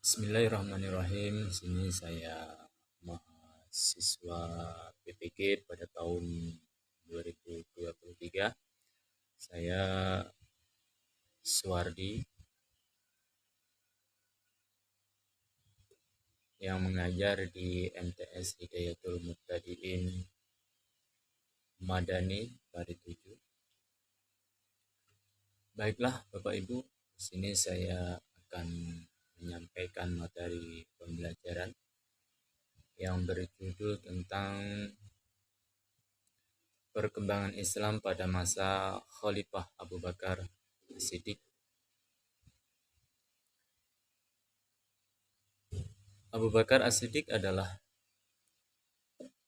Bismillahirrahmanirrahim. Sini saya mahasiswa PPG pada tahun 2023. Saya Suwardi yang mengajar di MTS Hidayatul Muqtadiin Madani Pari 7. Baiklah Bapak Ibu, di sini saya akan menyampaikan materi pembelajaran yang berjudul tentang perkembangan Islam pada masa Khalifah Abu Bakar As-Siddiq. Abu Bakar As-Siddiq adalah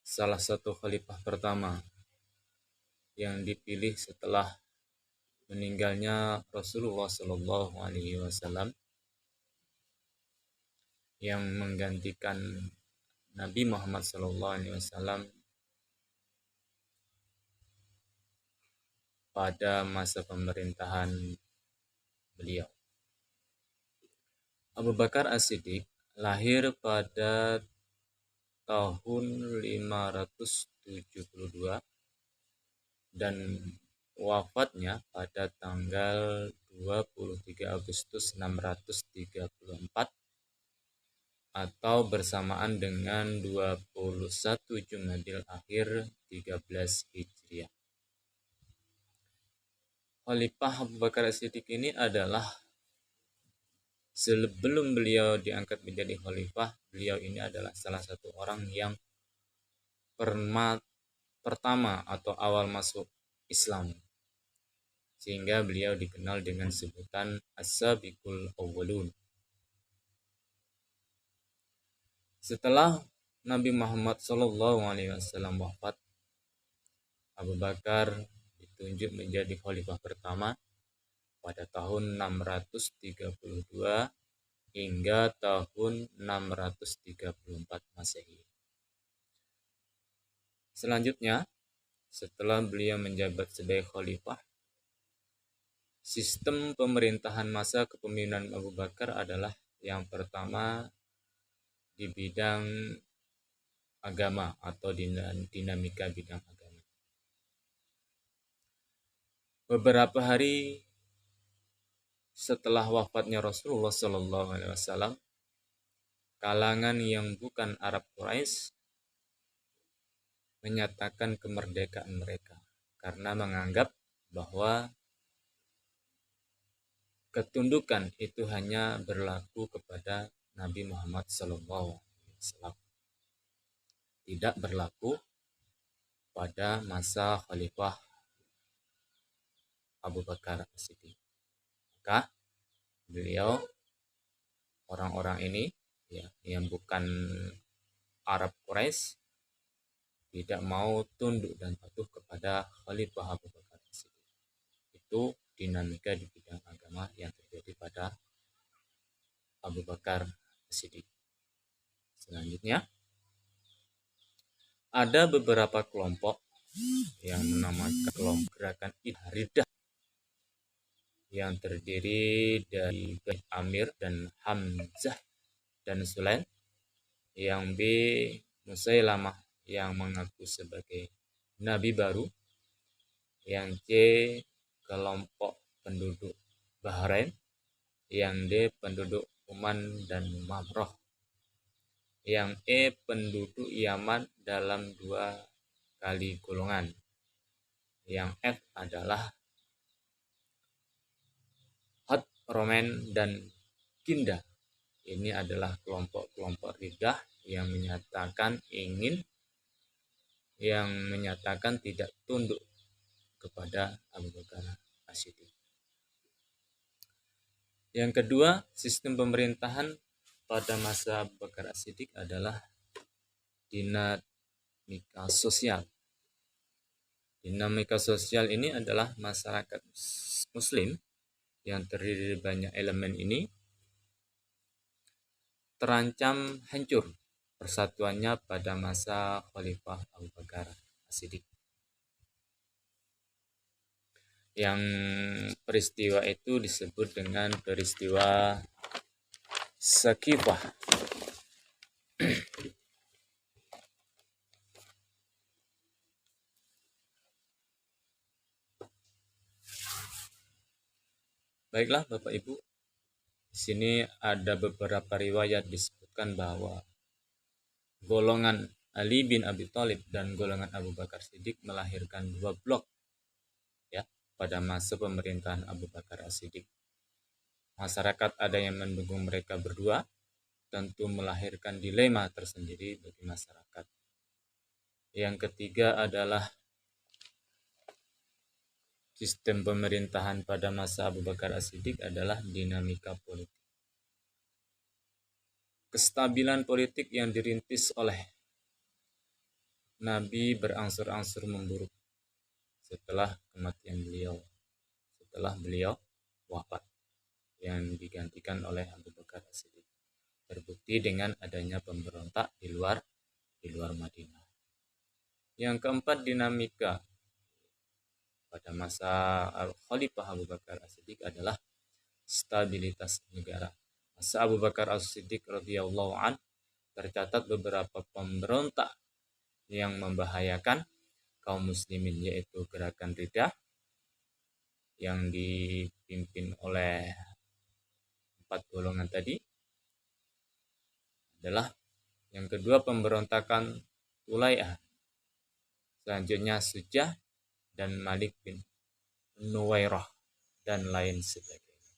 salah satu khalifah pertama yang dipilih setelah meninggalnya Rasulullah SAW yang menggantikan Nabi Muhammad SAW pada masa pemerintahan beliau. Abu Bakar As-Siddiq lahir pada tahun 572 dan wafatnya pada tanggal 23 Agustus 634 atau bersamaan dengan 21 Jumadil Akhir 13 Hijriah. Khalifah Abu Bakar As-Siddiq ini adalah sebelum beliau diangkat menjadi khalifah, beliau ini adalah salah satu orang yang pertama atau awal masuk Islam, sehingga beliau dikenal dengan sebutan As-Sabiqul Awwalun. Setelah Nabi Muhammad SAW wafat, Abu Bakar ditunjuk menjadi khalifah pertama pada tahun 632 hingga tahun 634 Masehi. Selanjutnya, setelah beliau menjabat sebagai khalifah, sistem pemerintahan masa kepemimpinan Abu Bakar adalah yang pertama di bidang agama atau dinamika bidang agama. Beberapa hari setelah wafatnya Rasulullah SAW, kalangan yang bukan Arab Quraisy menyatakan kemerdekaan mereka karena menganggap bahwa ketundukan itu hanya berlaku kepada Nabi Muhammad SAW, tidak berlaku pada masa Khalifah Abu Bakar As-Siddiq. Maka beliau, orang-orang ini yang bukan Arab Quraisy, tidak mau tunduk dan patuh kepada Khalifah Abu Bakar As-Siddiq. Itu dinamika di bidang agama yang terjadi pada Abu Bakar As-Siddiq. Selanjutnya, ada beberapa kelompok yang menamakan kelompok gerakan Ridah yang terdiri dari Amir dan Hamzah dan Sulaim, yang B Musailamah yang mengaku sebagai nabi baru, yang C kelompok penduduk Bahrain, yang D penduduk Oman dan Mamroh, yang E penduduk Yaman dalam 2 kali golongan, yang F adalah Had, Romen, dan Kinda. Ini adalah kelompok-kelompok Ridah yang menyatakan tidak tunduk kepada Abu Bakar As-Siddiq. Yang kedua, sistem pemerintahan pada masa Abu Bakar As-Siddiq adalah dinamika sosial. Dinamika sosial ini adalah masyarakat Muslim yang terdiri dari banyak elemen ini terancam hancur persatuannya pada masa Khalifah Abu Bakar As-Siddiq. Yang peristiwa itu disebut dengan peristiwa Sakifah. Baiklah Bapak Ibu, di sini ada beberapa riwayat disebutkan bahwa golongan Ali bin Abi Thalib dan golongan Abu Bakar Siddiq melahirkan 2 blok ya pada masa pemerintahan Abu Bakar As-Siddiq. Masyarakat ada yang mendukung mereka berdua, tentu melahirkan dilema tersendiri bagi masyarakat. Yang ketiga adalah sistem pemerintahan pada masa Abu Bakar As-Siddiq adalah dinamika politik. Kestabilan politik yang dirintis oleh Nabi berangsur-angsur memburuk setelah kematian beliau, setelah beliau wafat, yang digantikan oleh Abu Bakar As-Siddiq. Terbukti dengan adanya pemberontak di luar Madinah. Yang keempat, dinamika pada masa Khalifah Abu Bakar As-Siddiq adalah stabilitas negara. Masa Abu Bakar As-Siddiq radhiyallahu an tercatat beberapa pemberontak yang membahayakan kaum muslimin, yaitu gerakan Riddah yang dipimpin oleh 4 golongan tadi. Adalah yang kedua, pemberontakan Tulai'ah, selanjutnya Sujah dan Malik bin Nuwairah dan lain sebagainya.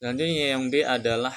Selanjutnya yang B adalah